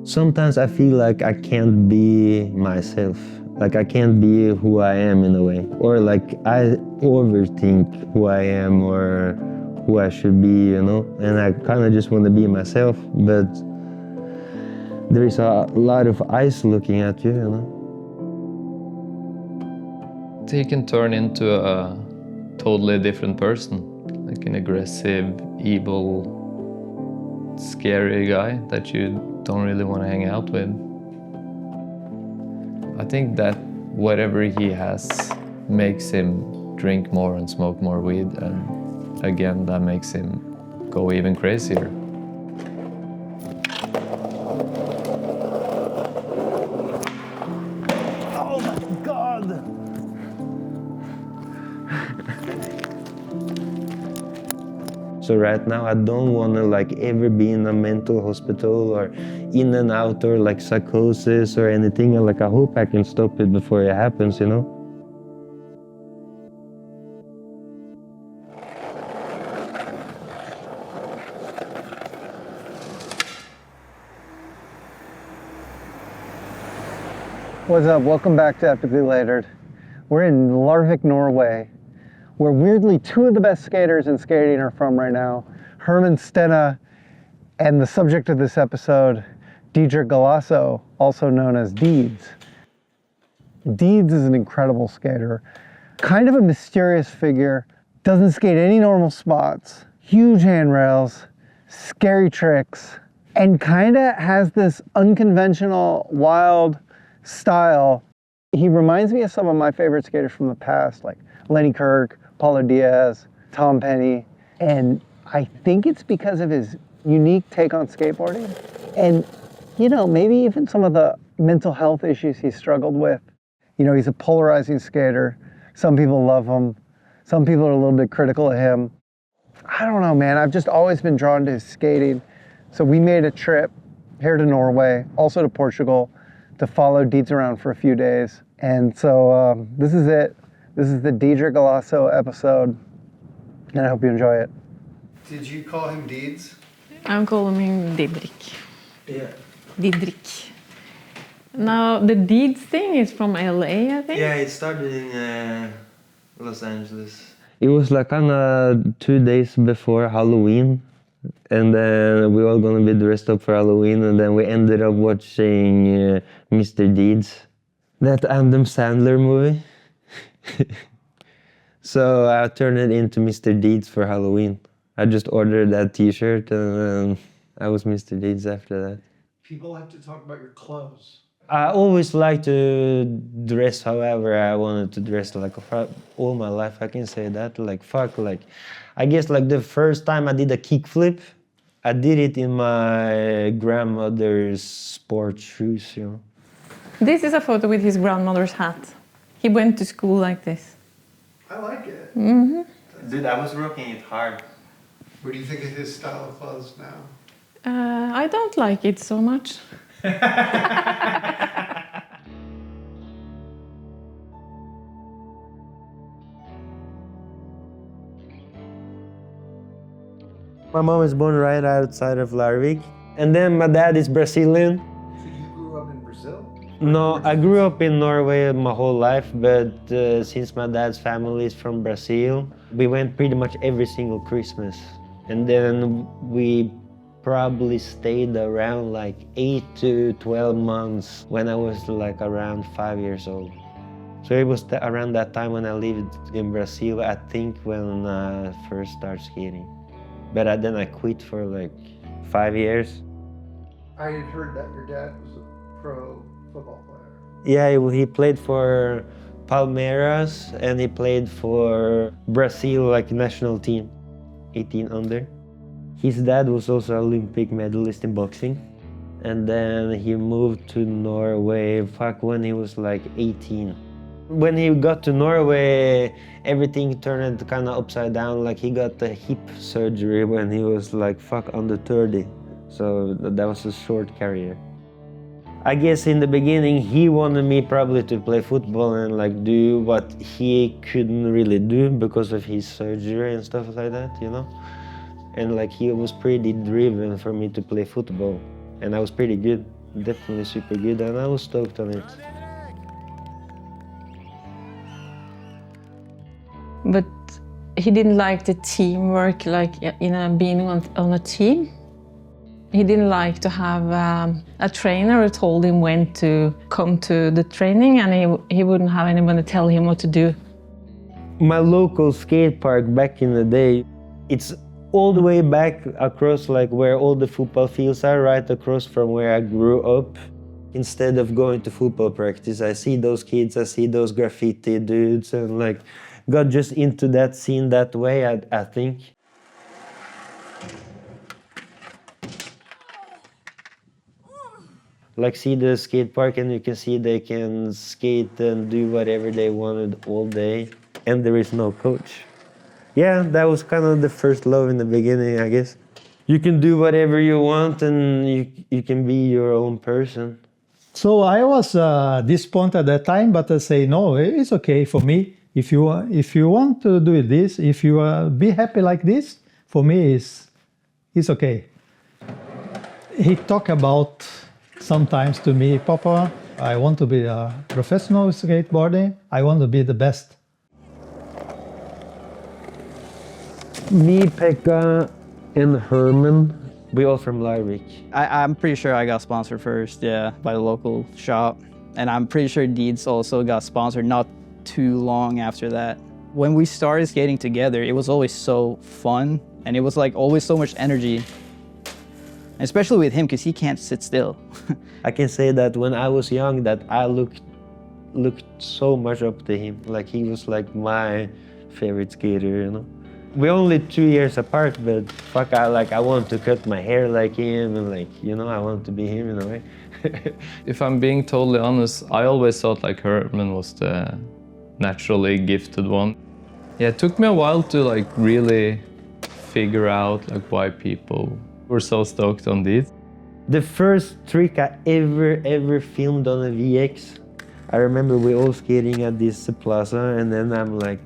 Sometimes I feel like I can't be myself. Like I can't be who I am in a way. Or like I overthink who I am or who I should be, you know? And I kind of just want to be myself, but there is a lot of eyes looking at you, you know? He can turn into a totally different person, like an aggressive, evil, scary guy that you don't really want to hang out with. I think that whatever he has makes him drink more and smoke more weed, and again, that makes him go even crazier. Oh my God! So right now I don't want to like ever be in a mental hospital or in and out or like psychosis or anything. Like I hope I can stop it before it happens, you know? What's up? Welcome back to Epically Latered. We're in Larvik, Norway, where weirdly two of the best skaters in skating are from right now. Herman Stena and the subject of this episode, Didrik Galasso, also known as Deedz. Deedz is an incredible skater, kind of a mysterious figure, doesn't skate any normal spots, huge handrails, scary tricks, and kind of has this unconventional, wild style. He reminds me of some of my favorite skaters from the past, like Lenny Kirk, Paulo Diaz, Tom Penny, and I think it's because of his unique take on skateboarding and, you know, maybe even some of the mental health issues he struggled with. You know, he's a polarizing skater. Some people love him. Some people are a little bit critical of him. I don't know, man. I've just always been drawn to his skating. So we made a trip here to Norway, also to Portugal, to follow Deedz around for a few days. And so this is it. This is the Didrik Galasso episode, and I hope you enjoy it. Did you call him Deedz? I'm calling him Didrik. Yeah. Didrik. Now, the Deedz thing is from LA, I think? Yeah, it started in Los Angeles. It was like kind of 2 days before Halloween. And then we were all gonna be dressed up for Halloween, and then we ended up watching Mr. Deedz, that Adam Sandler movie. So I turned it into Mr. Deedz for Halloween. I just ordered that t-shirt and I was Mr. Deedz after that. People like to talk about your clothes. I always like to dress however I wanted to dress, like all my life, I can say that. Like fuck, like I guess like the first time I did a kickflip, I did it in my grandmother's sports shoes, you know. This is a photo with his grandmother's hat. He went to school like this. I like it. Mm-hmm. Dude, I was rocking it hard. What do you think of his style of clothes now? I don't like it so much. My mom is born right outside of Larvik, and then my dad is Brazilian. So you grew up in Brazil? No, I grew up in Norway my whole life, but since my dad's family is from Brazil, we went pretty much every single Christmas. And then we probably stayed around like 8 to 12 months when I was like around 5 years old. So it was around that time when I lived in Brazil, I think, when I first started skating. But then I quit for like 5 years. I had heard that your dad was a pro football player. Yeah, he played for Palmeiras and he played for Brazil, like national team, 18 under. His dad was also an Olympic medalist in boxing. And then he moved to Norway when he was like 18. When he got to Norway, everything turned kind of upside down. Like he got the hip surgery when he was like under 30. So that was a short career. I guess in the beginning he wanted me probably to play football and like do what he couldn't really do because of his surgery and stuff like that, you know? And like he was pretty driven for me to play football. And I was pretty good, definitely super good, and I was stoked on it. But he didn't like the teamwork, like being on a team. He didn't like to have a trainer who told him when to come to the training, and he wouldn't have anyone to tell him what to do. My local skate park back in the day, it's all the way back across like where all the football fields are, right across from where I grew up. Instead of going to football practice, I see those kids, I see those graffiti dudes, and like got just into that scene that way, I think. Like see the skate park and you can see they can skate and do whatever they wanted all day, and there is no coach. Yeah, that was kind of the first love in the beginning, I guess. You can do whatever you want and you can be your own person. So I was disappointed at that time, but I say, no, it's okay for me. If you want to do this, if you be happy like this, for me, it's okay. He talked about sometimes to me, Papa, I want to be a professional skateboarding. I want to be the best. Me, Pekka, and Herman, we all from Larvik. I'm pretty sure I got sponsored first, yeah, by the local shop. And I'm pretty sure Deedz also got sponsored not too long after that. When we started skating together, it was always so fun, and it was like always so much energy. Especially with him, because he can't sit still. I can say that when I was young, that I looked so much up to him. Like he was like my favorite skater, you know. We're only 2 years apart, but fuck, I want to cut my hair like him, and like, you know, I want to be him in a way. If I'm being totally honest, I always thought like Herman was the naturally gifted one. Yeah, it took me a while to like really figure out like why people were so stoked on these. The first trick I ever filmed on a VX, I remember we all skating at this plaza, and then I'm like,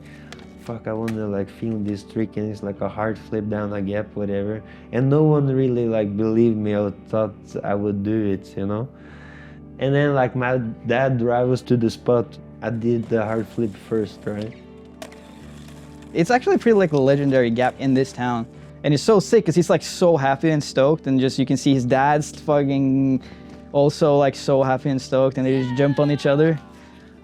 fuck, I want to like film this trick, and it's like a hard flip down a gap, whatever. And no one really like believed me or thought I would do it, you know? And then like my dad drive us to the spot. I did the hard flip first, right? It's actually pretty like a legendary gap in this town. And it's so sick because he's like so happy and stoked, and just you can see his dad's fucking also like so happy and stoked, and they just jump on each other.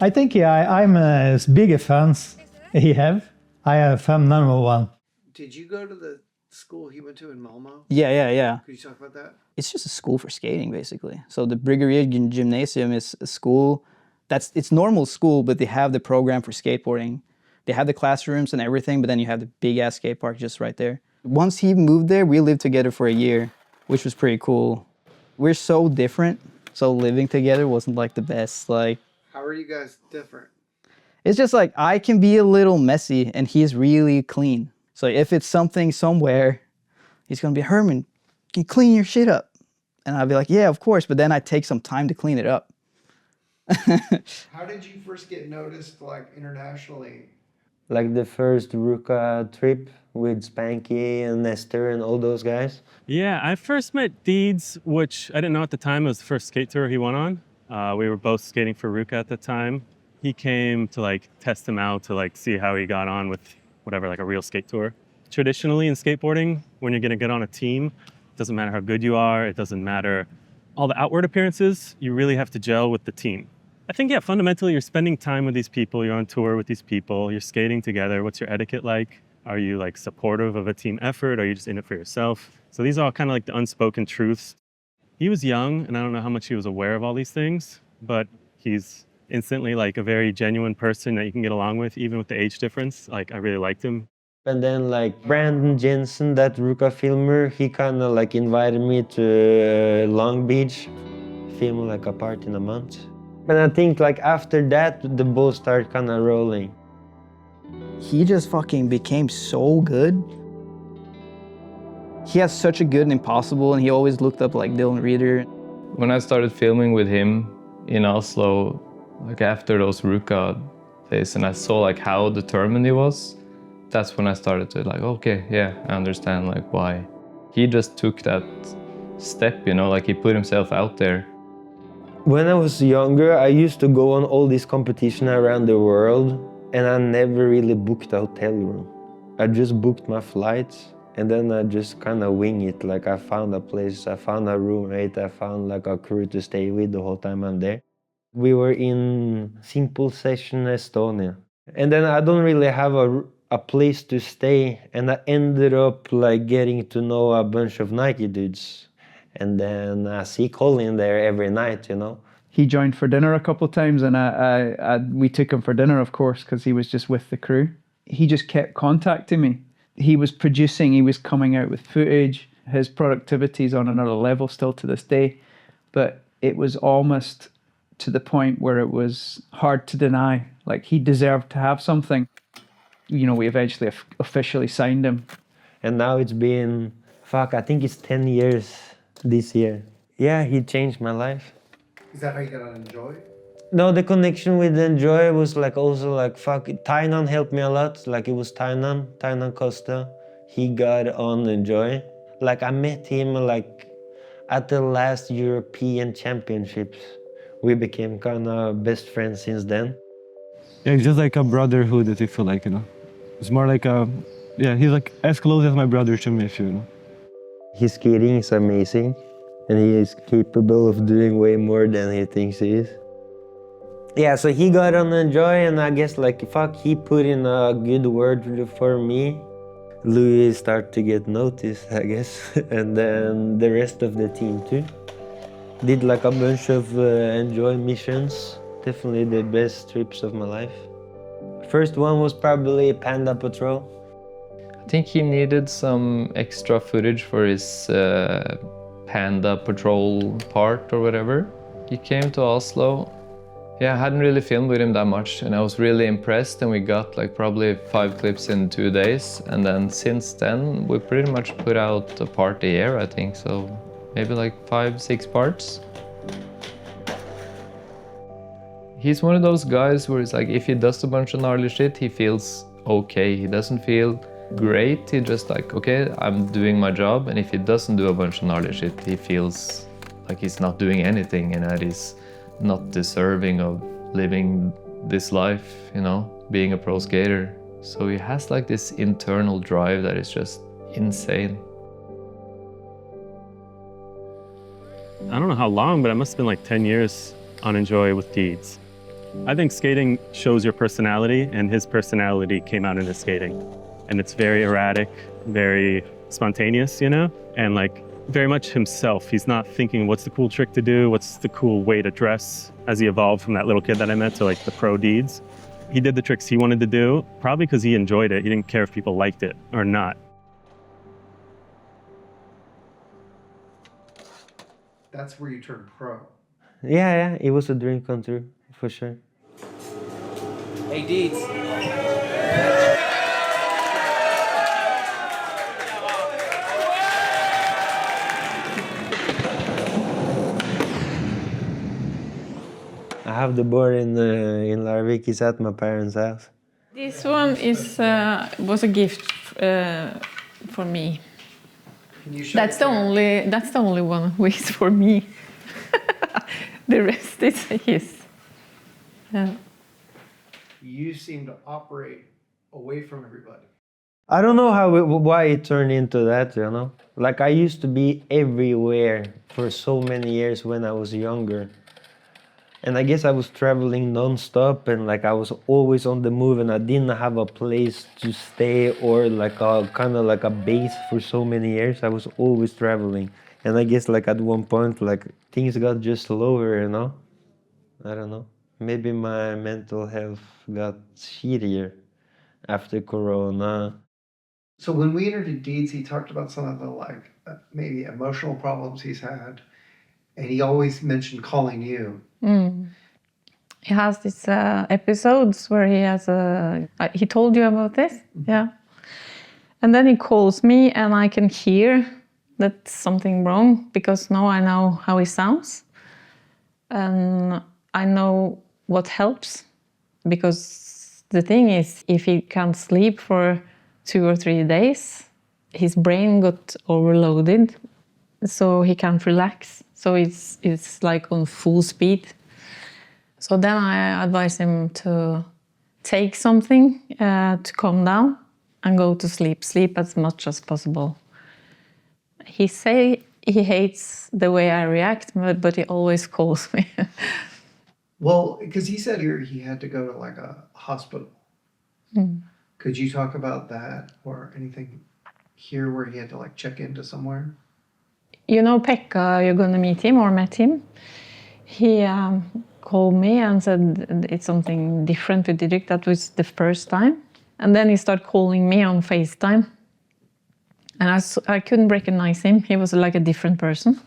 I think I'm as big a fans he have. I am fan number one. Did you go to the school he went to in Malmo? Yeah. Could you talk about that? It's just a school for skating, basically. So the Bryggeriet Gymnasium is a school it's normal school, but they have the program for skateboarding. They have the classrooms and everything, but then you have the big ass skate park just right there. Once he moved there, we lived together for a year, which was pretty cool. We're so different, so living together wasn't like the best. Like, How are you guys different? it's just like I can be a little messy and he's really clean. So if it's something somewhere, he's gonna be, Herman, can you clean your shit up? And I'll be like, yeah, of course, but then I take some time to clean it up. How did you first get noticed like internationally? Like the first Ruka trip with Spanky and Nestor and all those guys. Yeah, I first met Deedz, which I didn't know at the time. It was the first skate tour he went on. We were both skating for Ruka at the time. He came to like test him out to like see how he got on with whatever, like a real skate tour. Traditionally in skateboarding, when you're gonna get on a team, it doesn't matter how good you are, it doesn't matter all the outward appearances, you really have to gel with the team. I think, yeah, fundamentally you're spending time with these people, you're on tour with these people, you're skating together. What's your etiquette like? Are you like supportive of a team effort? Are you just in it for yourself? So these are all kind of like the unspoken truths. He was young, and I don't know how much he was aware of all these things, but he's instantly like a very genuine person that you can get along with, even with the age difference. Like, I really liked him. And then like Brandon Jensen, that Ruka filmer, he kind of like invited me to Long Beach, film like a part in a month. And I think like after that, the ball started kind of rolling. He just fucking became so good. He has such a good and impossible, and he always looked up like Dylan Reeder. When I started filming with him in Oslo, like after those Ruka days, and I saw like how determined he was, that's when I started to like, okay, yeah, I understand like why. He just took that step, you know, like he put himself out there. When I was younger, I used to go on all these competitions around the world, and I never really booked a hotel room. I just booked my flights, and then I just kind of wing it. Like I found a place, I found a roommate, I found like a crew to stay with the whole time I'm there. We were in Simple Session, Estonia. And then I don't really have a place to stay, and I ended up like getting to know a bunch of Nike dudes. And then I see Colin there every night, you know. He joined for dinner a couple of times, and we took him for dinner, of course, because he was just with the crew. He just kept contacting me. He was producing, he was coming out with footage. His productivity is on another level still to this day, but it was almost to the point where it was hard to deny. Like, he deserved to have something. You know, we eventually officially signed him. And now it's been, I think it's 10 years this year. Yeah, he changed my life. Is that how you got on Enjoi? No, the connection with Enjoi was like also like, Tainan helped me a lot. Like it was Tainan Costa. He got on Enjoi. Like I met him like at the last European Championships. We became kind of best friends since then. Yeah, it's just like a brotherhood that you feel like, you know. It's more like he's like as close as my brother to me, you know. His skating is amazing, and he is capable of doing way more than he thinks he is. Yeah, so he got on Enjoi, and I guess like he put in a good word for me. Louis started to get noticed, I guess, and then the rest of the team too. Did like a bunch of Enjoi missions. Definitely the best trips of my life. First one was probably Panda Patrol. I think he needed some extra footage for his Panda Patrol part or whatever. He came to Oslo. Yeah, I hadn't really filmed with him that much, and I was really impressed, and we got like probably 5 clips in 2 days. And then since then, we pretty much put out a part a year, I think, so maybe like 5-6 parts. He's one of those guys where it's like, if he does a bunch of gnarly shit, he feels okay. He doesn't feel great, he just like, okay, I'm doing my job. And if he doesn't do a bunch of gnarly shit, he feels like he's not doing anything and that he's not deserving of living this life, you know, being a pro skater. So he has like this internal drive that is just insane. I don't know how long, but it must have been like 10 years on Enjoi with Deedz. I think skating shows your personality, and his personality came out in his skating. And it's very erratic, very spontaneous, you know? And like very much himself. He's not thinking what's the cool trick to do, what's the cool way to dress, as he evolved from that little kid that I met to like the pro Deedz. He did the tricks he wanted to do, probably because he enjoyed it. He didn't care if people liked it or not. That's where you turned pro. Yeah, it was a dream come true, for sure. Hey, Deedz. I have the board in Larvik. It's at my parents' house. This one was a gift for me. That's the only one who is for me. The rest is his. Yeah. You seem to operate away from everybody. I don't know why it turned into that, you know? Like I used to be everywhere for so many years when I was younger. And I guess I was traveling non-stop, and like I was always on the move, and I didn't have a place to stay or like a kind of like a base for so many years. I was always traveling. And I guess like at one point, like things got just slower, you know? I don't know. Maybe my mental health got shittier after Corona. So when we interviewed Deedz, he talked about some of the like maybe emotional problems he's had, and he always mentioned calling you. Mm. He has these episodes where he has he told you about this? Mm-hmm. Yeah. And then he calls me and I can hear that's something wrong, because now I know how he sounds. And I know what helps, because the thing is, if he can't sleep for 2 or 3 days, his brain got overloaded, so he can't relax. So it's like on full speed. So then I advise him to take something to calm down and go to sleep. Sleep as much as possible. He say he hates the way I react, but he always calls me. Well, because he said here he had to go to like a hospital. Could you talk about that or anything here where he had to like check into somewhere? You know Pekka, you're going to meet him or met him. He called me and said it's something different with Didrik. That was the first time. And then he started calling me on FaceTime. And I couldn't recognize him. He was like a different person.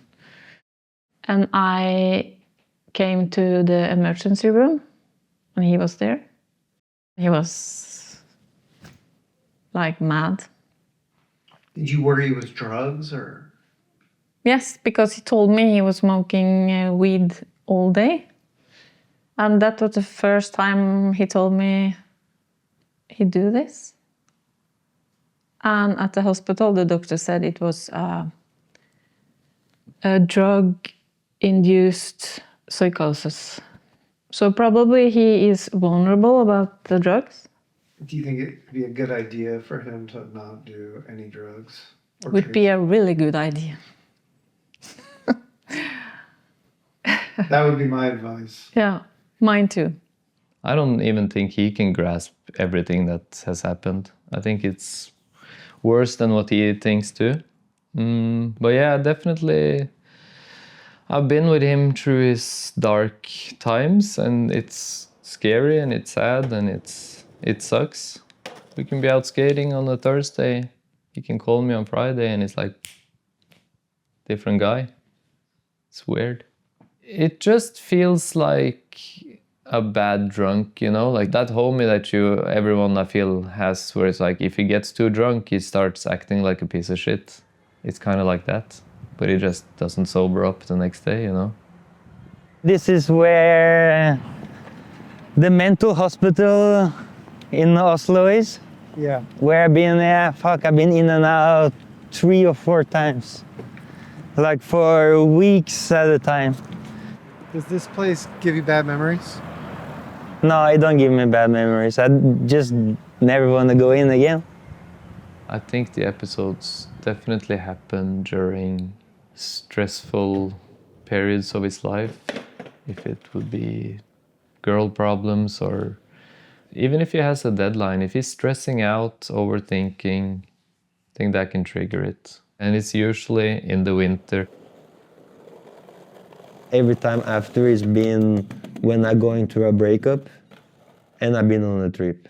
And I came to the emergency room and he was there. He was like mad. Did you worry it was drugs or? Yes, because he told me he was smoking weed all day. And that was the first time he told me he'd do this. And at the hospital, the doctor said it was a drug-induced psychosis. So probably he is vulnerable about the drugs. Do you think it'd be a good idea for him to not do any drugs? Or Would be a really good idea. That would be my advice. Yeah, mine too. I don't even think he can grasp everything that has happened. I think it's worse than what he thinks too. But yeah, definitely I've been with him through his dark times, and it's scary and it's sad and it sucks. We can be out skating on a Thursday. He can call me on Friday and it's like different guy. It's weird. It just feels like a bad drunk, you know, like that homie that everyone I feel has, where it's like if he gets too drunk, he starts acting like a piece of shit. It's kind of like that, but he just doesn't sober up the next day, you know. This is where the mental hospital in Oslo is. Yeah. Where I've been, I've been in and out 3 or 4 times. Like for weeks at a time. Does this place give you bad memories? No, it don't give me bad memories. I just never want to go in again. I think the episodes definitely happen during stressful periods of his life. If it would be girl problems, or even if he has a deadline, if he's stressing out, overthinking, I think that can trigger it. And it's usually in the winter. Every time after it's been when I'm going through a breakup and I've been on a trip.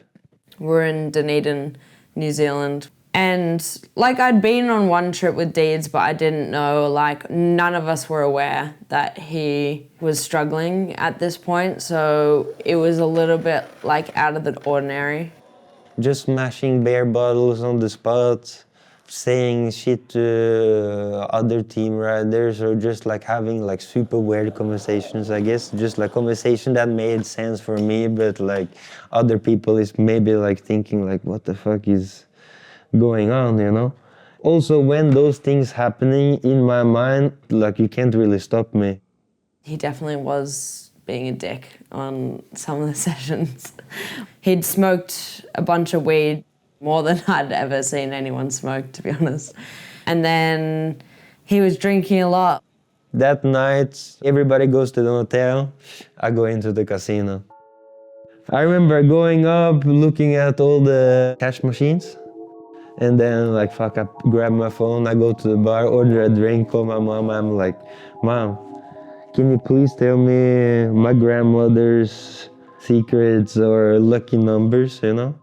We're in Dunedin, New Zealand. And like I'd been on one trip with Deedz, but I didn't know, like none of us were aware that he was struggling at this point. So it was a little bit like out of the ordinary. Just smashing beer bottles on the spot, saying shit to other team riders, or just like having like super weird conversations, I guess. Just like conversation that made sense for me, but like other people is maybe like thinking like, what the fuck is going on, you know? Also, when those things happening in my mind, like you can't really stop me. He definitely was being a dick on some of the sessions. He'd smoked a bunch of weed, more than I'd ever seen anyone smoke, to be honest. And then he was drinking a lot. That night, everybody goes to the hotel, I go into the casino. I remember going up, looking at all the cash machines, and then like, fuck, I grab my phone, I go to the bar, order a drink, call my mom, I'm like, Mom, can you please tell me my grandmother's secrets or lucky numbers, you know?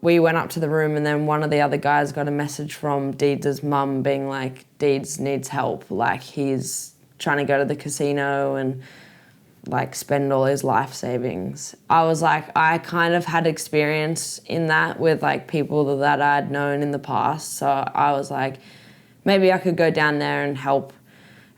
We went up to the room and then one of the other guys got a message from Deed's mum being like, Deedz needs help. Like he's trying to go to the casino and like spend all his life savings. I was like, I kind of had experience in that with like people that I'd known in the past. So I was like, maybe I could go down there and help.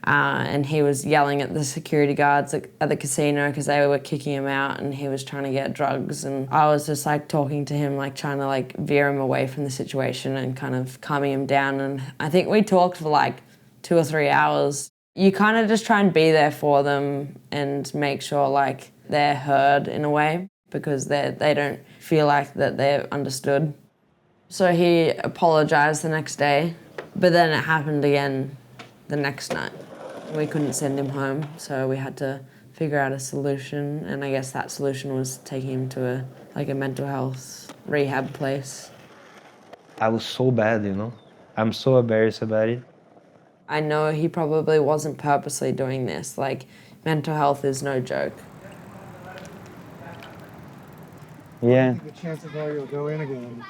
And he was yelling at the security guards at the casino because they were kicking him out, and he was trying to get drugs. And I was just like talking to him, like trying to like veer him away from the situation and kind of calming him down. And I think we talked for like 2 or 3 hours. You kind of just try and be there for them and make sure like they're heard in a way, because they don't feel like that they're understood. So he apologized the next day, but then it happened again the next night. We couldn't send him home, so we had to figure out a solution, and I guess that solution was taking him to a mental health rehab place. I was so bad, you know. I'm so embarrassed about it. I know he probably wasn't purposely doing this. Like, mental health is no joke. Yeah. The chances are you'll go in again.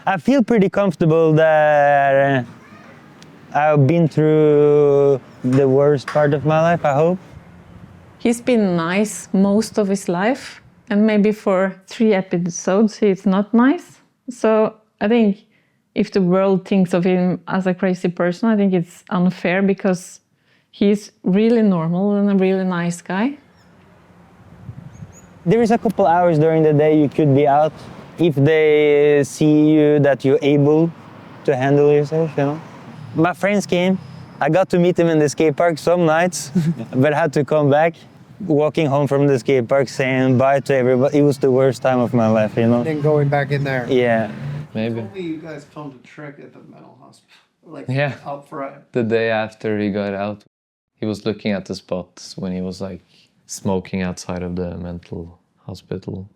I feel pretty comfortable that I've been through the worst part of my life, I hope. He's been nice most of his life, and maybe for 3 episodes he's not nice. So I think if the world thinks of him as a crazy person, I think it's unfair, because he's really normal and a really nice guy. There is a couple hours during the day you could be out if they see you that you're able to handle yourself, you know. My friends came. I got to meet them in the skate park some nights, but had to come back. Walking home from the skate park saying bye to everybody. It was the worst time of my life, you know. Then going back in there. Yeah. Maybe. Told me you guys filmed a trick at the mental hospital, like Yeah. out front. The day after he got out, he was looking at the spots when he was like smoking outside of the mental hospital.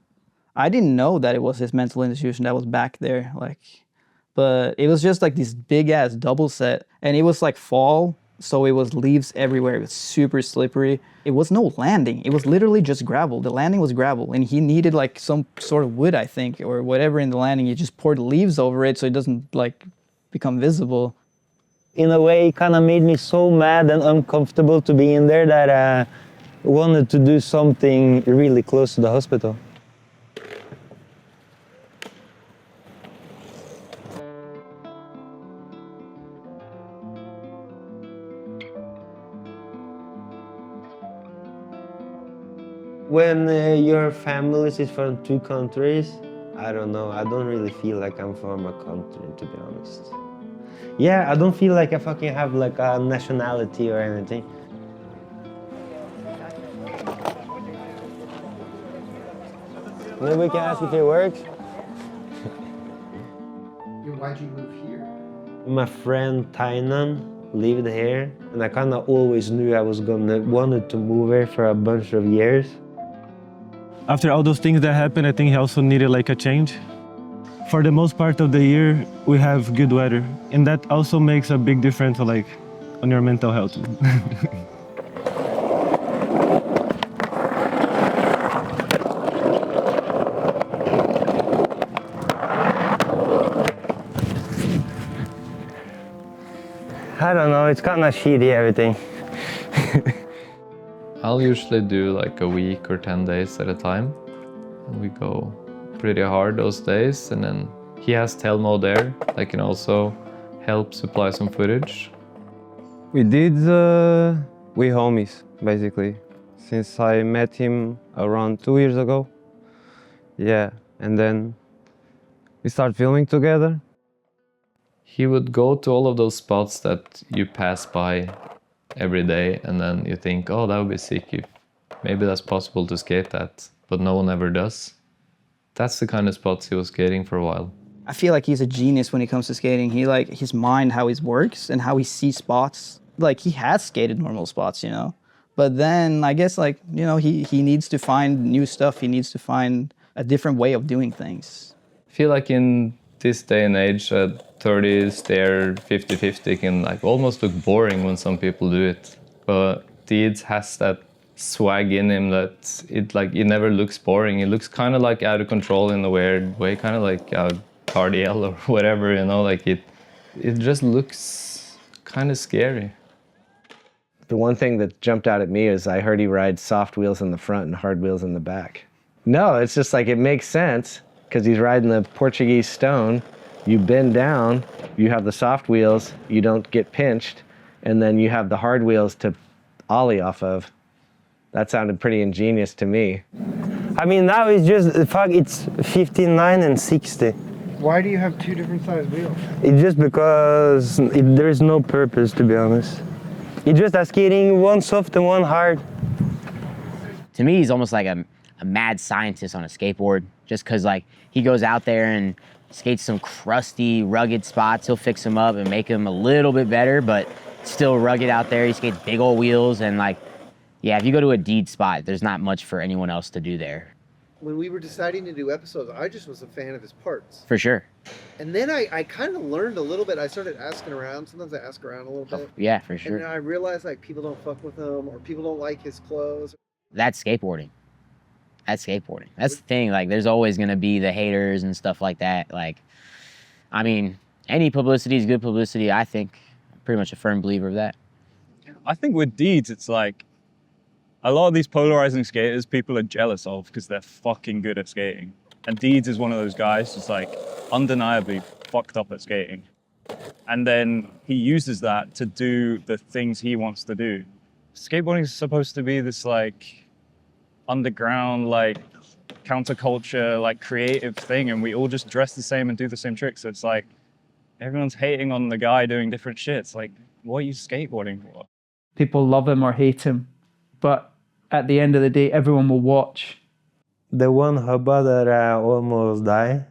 I didn't know that it was his mental institution that was back there, like, but it was just like this big ass double set, and it was like fall, so it was leaves everywhere. It was super slippery. It was no landing. It was literally just gravel. The landing was gravel, and he needed like some sort of wood, I think, or whatever in the landing. He just poured leaves over it so it doesn't like become visible. In a way, it kind of made me so mad and uncomfortable to be in there that I wanted to do something really close to the hospital. When your family is from 2 countries, I don't know, I don't really feel like I'm from a country, to be honest. Yeah, I don't feel like I fucking have like a nationality or anything. Maybe we can ask if it works. Why'd you move here? My friend Tainan lived here, and I kind of always knew I was wanted to move here for a bunch of years. After all those things that happened, I think he also needed like a change. For the most part of the year, we have good weather, and that also makes a big difference like on your mental health. I don't know, it's kind of shitty, everything. I'll usually do like a week or 10 days at a time. And we go pretty hard those days, and then he has Telmo there that can also help supply some footage. We did, we homies, basically, since I met him around 2 years ago. Yeah, and then we started filming together. He would go to all of those spots that you pass by every day, and then you think, oh, that would be sick if maybe that's possible to skate that, but no one ever does. That's the kind of spots he was skating for a while. I feel like he's a genius when it comes to skating. He like his mind, how it works and how he sees spots. Like he has skated normal spots, you know, but then I guess like, you know, he needs to find new stuff. He needs to find a different way of doing things. I feel like in this day and age, 30 stair 50-50 can like almost look boring when some people do it. But Deedz has that swag in him that it never looks boring. It looks kind of like out of control in a weird way, kind of like a RDL or whatever, you know, like it just looks kind of scary. The one thing that jumped out at me is I heard he rides soft wheels in the front and hard wheels in the back. No, it's just like it makes sense because he's riding the Portuguese stone You bend down, you have the soft wheels, you don't get pinched, and then you have the hard wheels to ollie off of. That sounded pretty ingenious to me. I mean, now it's just, fuck, it's 59 and 60. Why do you have two different size wheels? It's just because there is no purpose, to be honest. It's just a skating, one soft and one hard. To me, he's almost like a mad scientist on a skateboard, just because like he goes out there and skates some crusty, rugged spots. He'll fix them up and make them a little bit better, but still rugged out there. He skates big old wheels and like, yeah, if you go to a Deedz spot, there's not much for anyone else to do there. When we were deciding to do episodes, I just was a fan of his parts. For sure. And then I kind of learned a little bit. I started asking around. Sometimes I ask around a little bit. Yeah, for sure. And then I realized like people don't fuck with him or people don't like his clothes. That's skateboarding. That's skateboarding. That's the thing. Like, there's always going to be the haters and stuff like that. Like, I mean, any publicity is good publicity, I think. I'm pretty much a firm believer of that. I think with Deedz, it's like a lot of these polarizing skaters people are jealous of because they're fucking good at skating. And Deedz is one of those guys just like undeniably fucked up at skating. And then he uses that to do the things he wants to do. Skateboarding is supposed to be this like underground, like counterculture, like creative thing, and we all just dress the same and do the same tricks. So it's like everyone's hating on the guy doing different shit. It's like, what are you skateboarding for? People love him or hate him, but at the end of the day, everyone will watch. The one hubba that I almost died,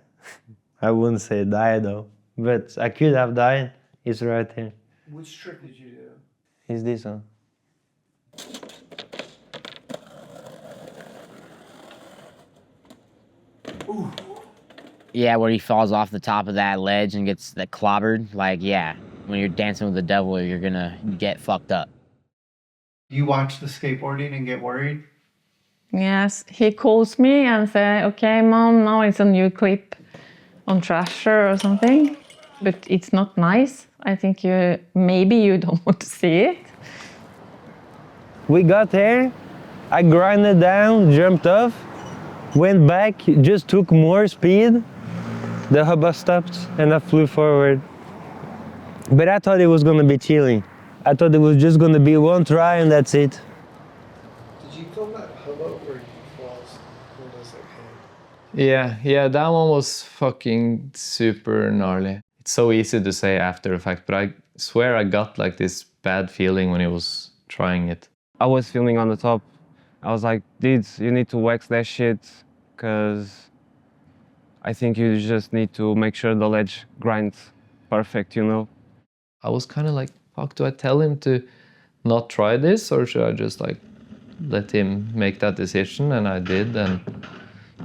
I wouldn't say die though, but I could have died, is right here. Which trick did you do? It's this one. Ooh. Yeah, where he falls off the top of that ledge and gets that clobbered. Like, yeah, when you're dancing with the devil, you're gonna get fucked up. Do you watch the skateboarding and get worried? Yes, he calls me and say, okay, mom, now it's a new clip on Trasher or something, but it's not nice. I think maybe you don't want to see it. We got there, I grinded down, jumped off, went back, just took more speed. The hubba stopped and I flew forward. But I thought it was gonna be chilling. I thought it was just gonna be one try and that's it. Did you film that hubba where he falls and does like hand? Yeah, that one was fucking super gnarly. It's so easy to say after the fact, but I swear I got like this bad feeling when he was trying it. I was filming on the top. I was like, Deedz, you need to wax that shit, because I think you just need to make sure the ledge grinds perfect, you know? I was kind of like, fuck, do I tell him to not try this, or should I just like let him make that decision? And I did, and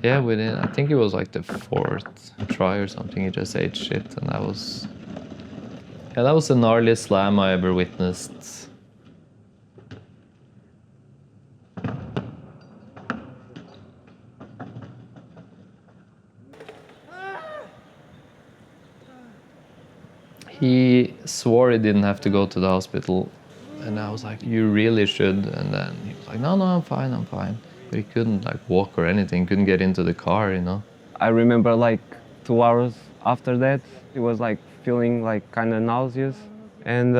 yeah, I think it was like the 4th try or something, he just ate shit, and that was the gnarliest slam I ever witnessed. He swore he didn't have to go to the hospital, and I was like, you really should. And then he was like, no, I'm fine. But he couldn't like walk or anything, couldn't get into the car, you know. I remember like 2 hours after that, he was like feeling like kind of nauseous. And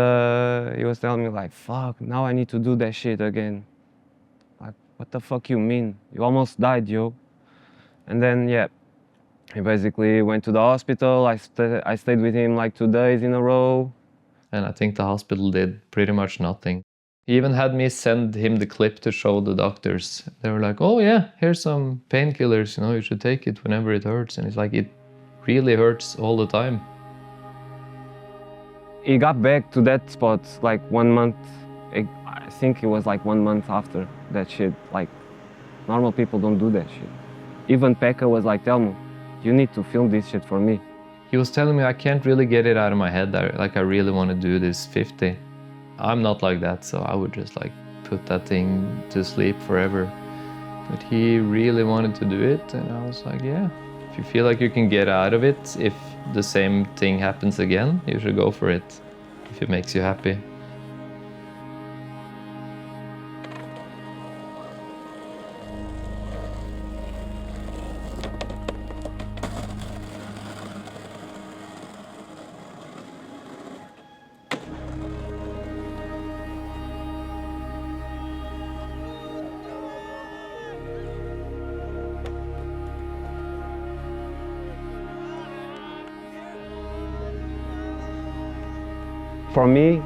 he was telling me like, fuck, now I need to do that shit again. Like, what the fuck you mean? You almost died, yo. And then, yeah. He basically went to the hospital. I stayed with him like 2 days in a row. And I think the hospital did pretty much nothing. He even had me send him the clip to show the doctors. They were like, oh yeah, here's some painkillers, you know, you should take it whenever it hurts. And it's like, it really hurts all the time. He got back to that spot like 1 month. I think it was like 1 month after that shit. Like, normal people don't do that shit. Even Pekka was like, tell me, you need to film this shit for me. He was telling me I can't really get it out of my head. I really want to do this 50. I'm not like that, so I would just like put that thing to sleep forever. But he really wanted to do it, and I was like, yeah, if you feel like you can get out of it, if the same thing happens again, you should go for it, if it makes you happy. For me,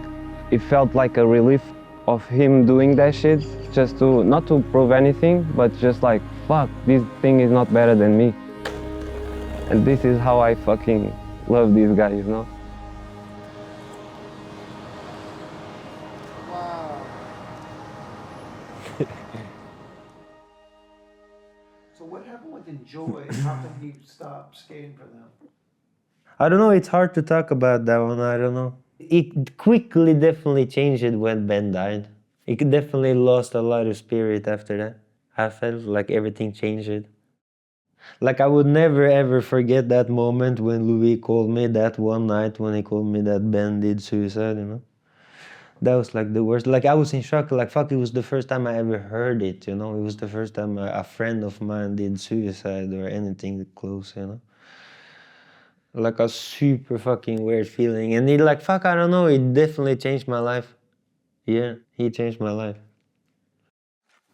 it felt like a relief of him doing that shit, just to, not to prove anything, but just like, fuck, this thing is not better than me. And this is how I fucking love these guys, you know? Wow. So what happened with Enjoi? How come you stopped skating for them? I don't know, it's hard to talk about that one, I don't know. It quickly definitely changed when Ben died. It definitely lost a lot of spirit after that. I felt like everything changed. Like I would never ever forget that moment when Louis called me that one night when he called me that Ben did suicide, you know? That was like the worst. Like I was in shock, like fuck, it was the first time I ever heard it, you know? It was the first time a friend of mine did suicide or anything close, you know? Like a super fucking weird feeling. And it like, fuck, I don't know, it definitely changed my life. Yeah, he changed my life.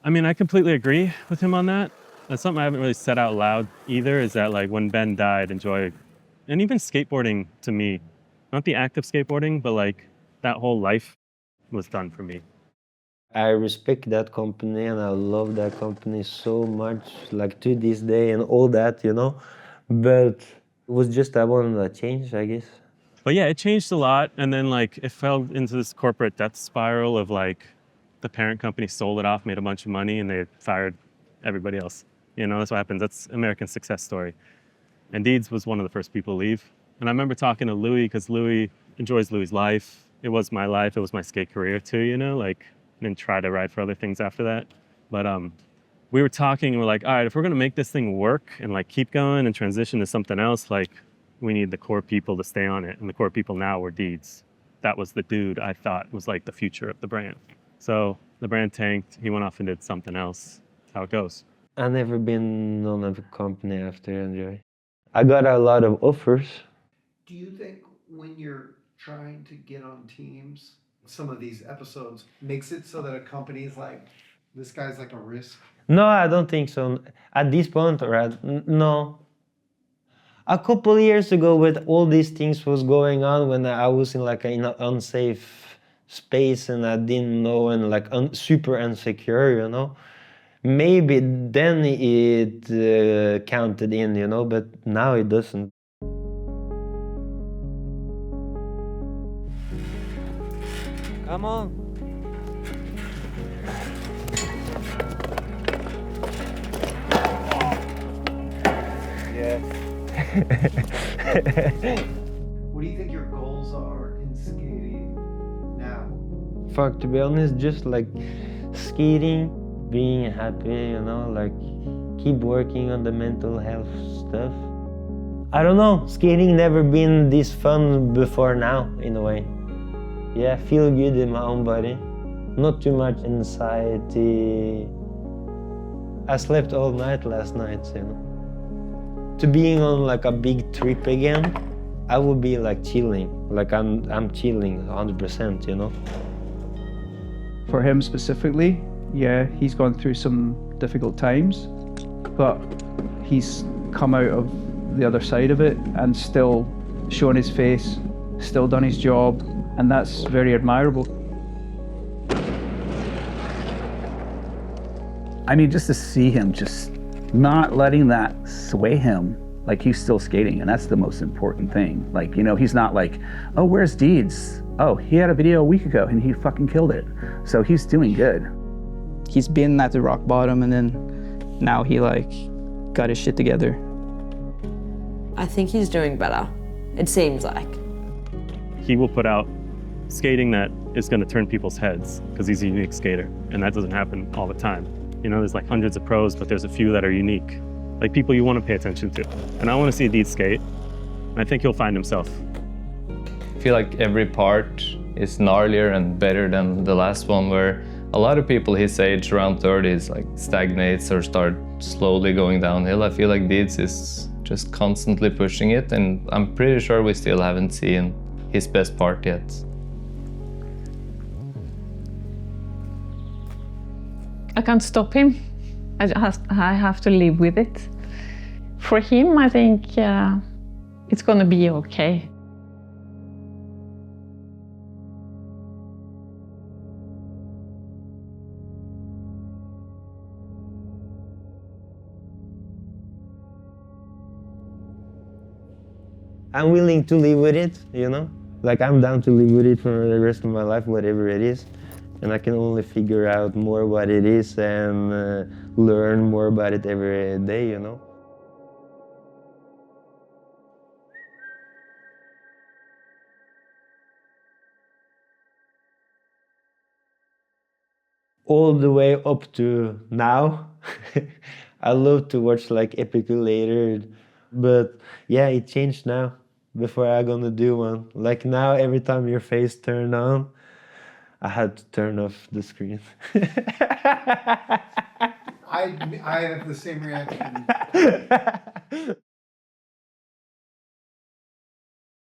I mean, I completely agree with him on that. That's something I haven't really said out loud either, is that like when Ben died, Enjoi, and even skateboarding to me, not the act of skateboarding, but like that whole life was done for me. I respect that company and I love that company so much, like to this day and all that, you know? But it was just I wanted a change, I guess. But yeah, it changed a lot. And then like it fell into this corporate death spiral of like the parent company sold it off, made a bunch of money, and they fired everybody else. You know, that's what happens. That's American success story. And Deedz was one of the first people to leave. And I remember talking to Louis, because Louis enjoys Louis' life. It was my life. It was my skate career too, you know, like, and then try to ride for other things after that. But we were talking and we're like, all right, if we're going to make this thing work and like keep going and transition to something else, like we need the core people to stay on it. And the core people now were Deedz. That was the dude I thought was like the future of the brand. So the brand tanked. He went off and did something else. That's how it goes. I've never been on a company after Enjoi. I got a lot of offers. Do you think when you're trying to get on teams, some of these episodes makes it so that a company is like, this guy's like a risk? No, I don't think so. At this point, no. A couple years ago, with all these things was going on, when I was in like an unsafe space and I didn't know and like super insecure, you know. Maybe then it counted in, you know, but now it doesn't. Come on. Yeah. What do you think your goals are in skating now? Fuck, to be honest, just like skating, being happy, you know, like keep working on the mental health stuff. I don't know, skating never been this fun before now, in a way. Yeah, feel good in my own body. Not too much anxiety. I slept all night last night, you know. To being on like a big trip again, I would be like chilling. Like I'm chilling 100%, you know. For him specifically, yeah, he's gone through some difficult times, but he's come out of the other side of it and still shown his face, still done his job, and that's very admirable. I mean, just to see him just not letting that sway him, like he's still skating, and that's the most important thing. Like, you know, he's not like, oh, where's Deedz? Oh, he had a video a week ago and he fucking killed it. So he's doing good. He's been at the rock bottom, and then now he like got his shit together. I think he's doing better, it seems like. He will put out skating that is going to turn people's heads because he's a unique skater, and that doesn't happen all the time. You know, there's like hundreds of pros, but there's a few that are unique, like people you want to pay attention to. And I want to see Deedz skate, and I think he'll find himself. I feel like every part is gnarlier and better than the last one, where a lot of people his age, around 30s, like stagnates or start slowly going downhill. I feel like Deedz is just constantly pushing it, and I'm pretty sure we still haven't seen his best part yet. I can't stop him. I have to live with it. For him, I think, it's gonna be okay. I'm willing to live with it, you know? Like I'm down to live with it for the rest of my life, whatever it is. And I can only figure out more what it is and learn more about it every day, you know? All the way up to now, I love to watch like Epically Later, but yeah, it changed now. Before I'm gonna do one. Like now, every time your face turned on, I had to turn off the screen. I have the same reaction.